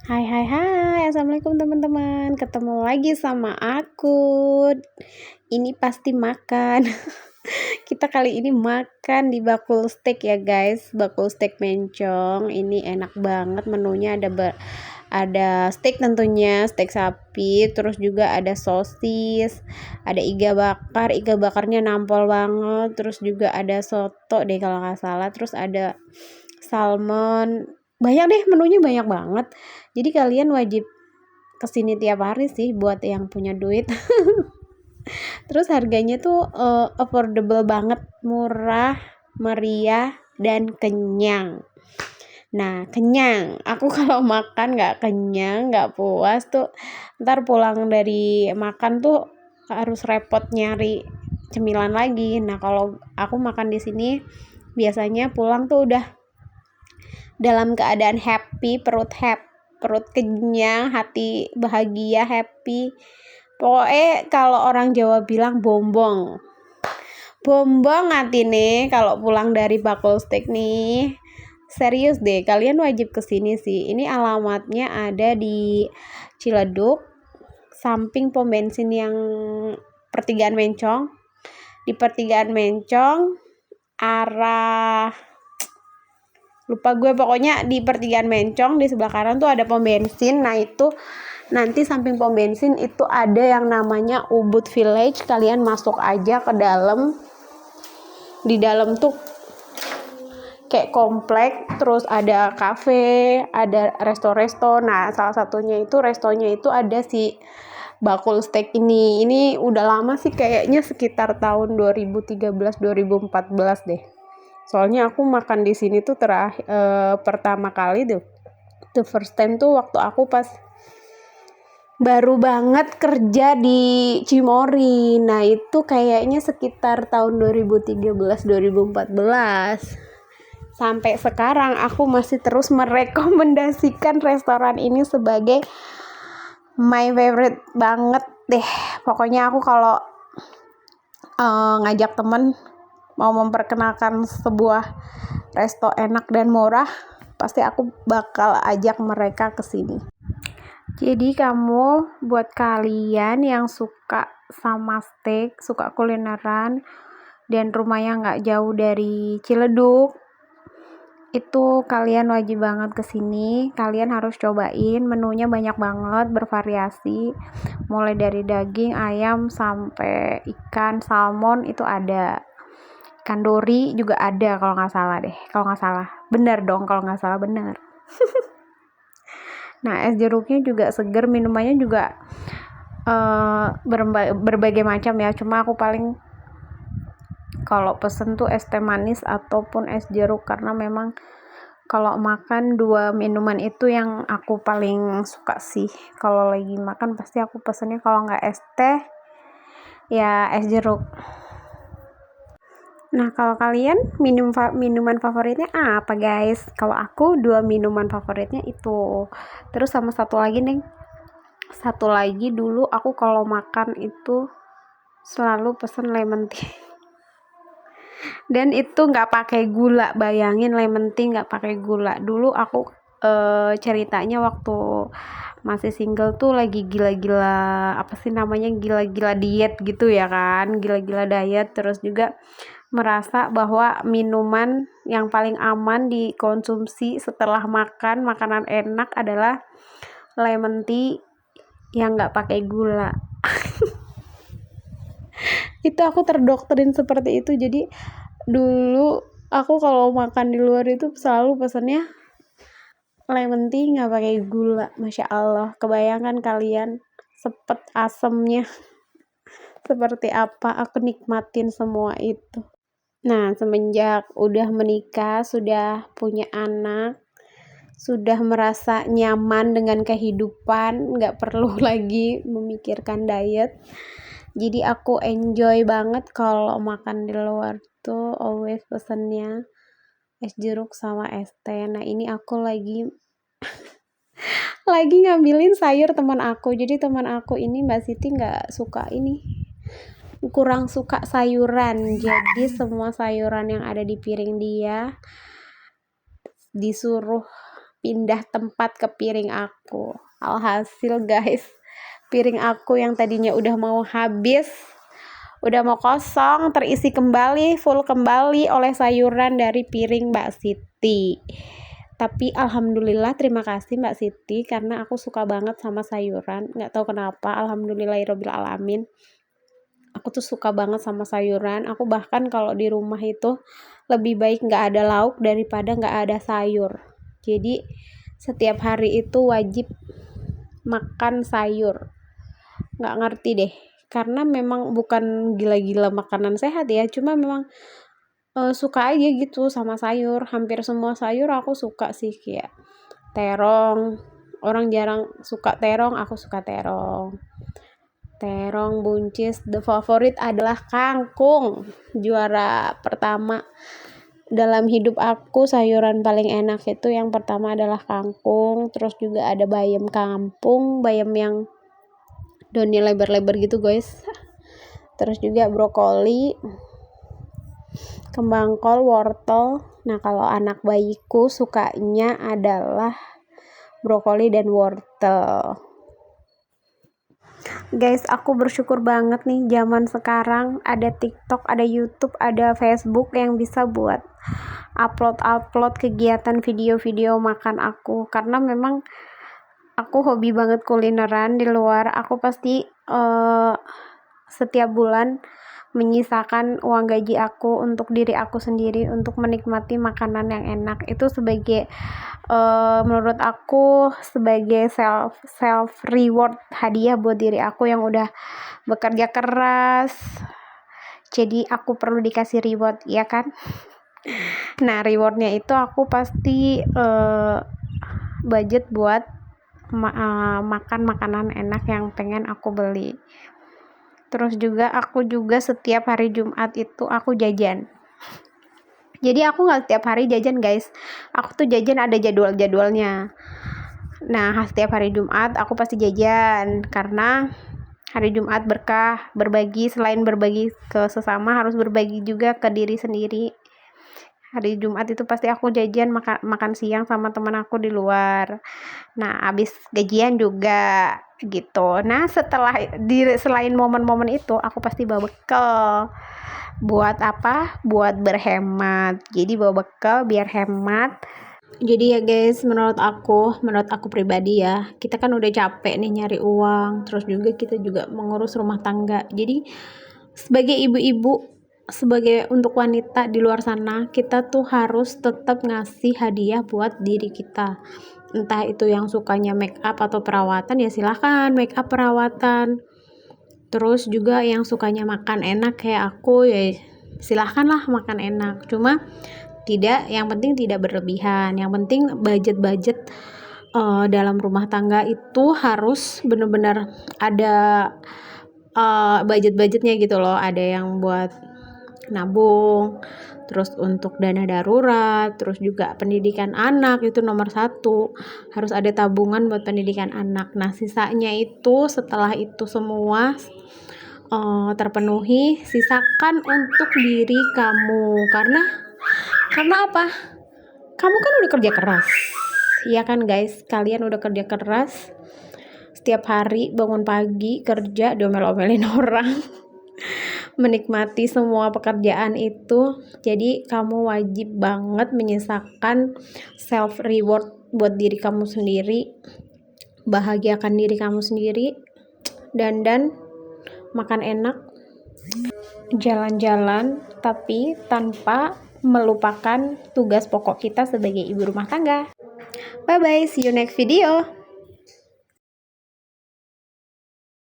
Hai hai hai, assalamualaikum teman-teman. Ketemu lagi sama aku. Ini pasti makan. Kita kali ini makan di Bakul Steak ya guys. Bakul Steak Mencong. Ini enak banget menunya, ada steak tentunya, steak sapi, terus juga ada sosis, ada iga bakar. Iga bakarnya nampol banget. Terus juga ada soto deh kalau nggak salah. Terus ada salmon. Banyak deh, menunya banyak banget. Jadi kalian wajib kesini tiap hari sih buat yang punya duit. Terus harganya tuh affordable banget, murah, meriah, dan kenyang. Nah, kenyang. Aku kalau makan nggak kenyang, nggak puas tuh, ntar pulang dari makan tuh harus repot nyari cemilan lagi. Nah, kalau aku makan di sini biasanya pulang tuh udah dalam keadaan happy, perut kenyang, hati bahagia, happy. Pokoknya kalau orang Jawa bilang bombong hati nih kalau pulang dari Bakul Steak nih. Serius deh, kalian wajib kesini sih. Ini alamatnya ada di Ciledug, samping pom bensin yang pertigaan Mencong. Di pertigaan Mencong, arah lupa gue, pokoknya di pertigaan Mencong di sebelah kanan tuh ada pom bensin. Nah itu nanti samping pom bensin itu ada yang namanya Ubud Village. Kalian masuk aja ke dalam. Di dalam tuh kayak komplek, terus ada kafe, ada resto-resto. Nah salah satunya itu restonya itu ada si Bakul Steak ini. Ini udah lama sih, kayaknya sekitar tahun 2013-2014 deh. Soalnya aku makan di sini tuh pertama kali tuh, the first time tuh waktu aku pas baru banget kerja di Cimory. Nah itu kayaknya sekitar tahun 2013-2014. Sampai sekarang aku masih terus merekomendasikan restoran ini sebagai my favorite banget deh. Pokoknya aku kalau ngajak temen mau memperkenalkan sebuah resto enak dan murah, pasti aku bakal ajak mereka ke sini. Jadi kamu, buat kalian yang suka sama steak, suka kulineran, dan rumahnya nggak jauh dari Ciledug, itu kalian wajib banget kesini. Kalian harus cobain, menunya banyak banget, bervariasi, mulai dari daging, ayam, sampai ikan, salmon itu ada. Ikan dori juga ada kalau nggak salah deh. Kalau nggak salah, benar dong kalau nggak salah, benar. Nah, es jeruknya juga seger, minumannya juga berbagai macam ya. Cuma aku paling kalau pesen tuh es teh manis ataupun es jeruk, karena memang kalau makan dua minuman itu yang aku paling suka sih. Kalau lagi makan pasti aku pesennya kalau nggak es teh ya es jeruk. Nah, kalau kalian minuman favoritnya apa guys? Kalau aku dua minuman favoritnya itu. Terus sama satu lagi nih. Satu lagi dulu aku kalau makan itu selalu pesen lemon tea. Dan itu nggak pakai gula. Bayangin lemon tea nggak pakai gula. Dulu aku ceritanya waktu masih single tuh lagi gila-gila, apa sih namanya, gila-gila diet gitu ya kan, gila-gila diet. Terus juga merasa bahwa minuman yang paling aman dikonsumsi setelah makan makanan enak adalah lemon tea yang nggak pakai gula. Itu aku terdoktrin seperti itu. Jadi dulu aku kalau makan di luar itu selalu pesannya lemon tea nggak pakai gula. Masya Allah, kebayangkan kalian sepet asemnya seperti apa. Aku nikmatin semua itu. Nah, semenjak udah menikah, sudah punya anak, sudah merasa nyaman dengan kehidupan, nggak perlu lagi memikirkan diet. Jadi aku enjoy banget kalau makan di luar tuh, always pesennya es jeruk sama es teh. Nah, ini aku lagi ngambilin sayur teman aku. Jadi teman aku ini, Mbak Siti, kurang suka sayuran. Jadi semua sayuran yang ada di piring dia disuruh pindah tempat ke piring aku. Alhasil guys, piring aku yang tadinya udah mau habis, udah mau kosong, terisi kembali, full kembali oleh sayuran dari piring Mbak Siti. Tapi alhamdulillah, terima kasih Mbak Siti, karena aku suka banget sama sayuran. Nggak tahu kenapa, alhamdulillahirabbil alamin. Aku tuh suka banget sama sayuran. Aku bahkan kalau di rumah itu lebih baik nggak ada lauk daripada nggak ada sayur. Jadi setiap hari itu wajib makan sayur. Nggak ngerti deh, karena memang bukan gila-gila makanan sehat ya, cuma memang suka aja gitu sama sayur. Hampir semua sayur aku suka sih, kayak terong. Orang jarang suka terong, aku suka terong. Terong, buncis. The favorit adalah kangkung. Juara pertama dalam hidup aku, sayuran paling enak itu yang pertama adalah kangkung. Terus juga ada bayam kampung, bayam yang daunnya lebar-lebar gitu guys. Terus juga brokoli, kembang kol, wortel. Nah, kalau anak bayiku sukanya adalah brokoli dan wortel. Guys, aku bersyukur banget nih zaman sekarang ada TikTok, ada YouTube, ada Facebook yang bisa buat upload kegiatan video-video makan aku, karena memang aku hobi banget kulineran di luar. Aku pasti setiap bulan menyisakan uang gaji aku untuk diri aku sendiri, untuk menikmati makanan yang enak. Itu sebagai menurut aku sebagai self reward, hadiah buat diri aku yang udah bekerja keras. Jadi aku perlu dikasih reward, ya kan? Nah, rewardnya itu aku pasti budget buat makan makanan enak yang pengen aku beli. Terus juga aku juga setiap hari Jumat itu aku jajan. Jadi aku nggak setiap hari jajan guys, aku tuh jajan ada jadwal-jadwalnya. Nah, setiap hari Jumat aku pasti jajan, karena hari Jumat berkah, berbagi. Selain berbagi ke sesama, harus berbagi juga ke diri sendiri. Hari Jumat itu pasti aku jajan, makan siang sama teman aku di luar. Nah, abis gajian juga gitu. Nah, selain momen-momen itu, aku pasti bawa bekal. Buat apa? Buat berhemat. Jadi bawa bekal biar hemat. Jadi ya guys, menurut aku pribadi ya, kita kan udah capek nih nyari uang, terus juga kita juga mengurus rumah tangga. Jadi sebagai ibu-ibu, sebagai untuk wanita di luar sana, kita tuh harus tetap ngasih hadiah buat diri kita. Entah itu yang sukanya make up atau perawatan, ya silahkan make up, perawatan. Terus juga yang sukanya makan enak kayak aku, ya silahkan lah makan enak. Cuma yang penting tidak berlebihan. Yang penting budget dalam rumah tangga itu harus benar-benar ada budget-budgetnya gitu loh. Ada yang buat nabung, terus untuk dana darurat, terus juga pendidikan anak itu nomor 1, harus ada tabungan buat pendidikan anak. Nah, sisanya itu setelah itu semua terpenuhi, sisakan untuk diri kamu. Karena apa? Kamu kan udah kerja keras, ya kan guys? Kalian udah kerja keras setiap hari, bangun pagi kerja, diomel-omelin orang, menikmati semua pekerjaan itu. Jadi kamu wajib banget menyisakan self reward buat diri kamu sendiri. Bahagiakan diri kamu sendiri. Dandan, makan enak, jalan-jalan, tapi tanpa melupakan tugas pokok kita sebagai ibu rumah tangga. Bye bye, see you next video.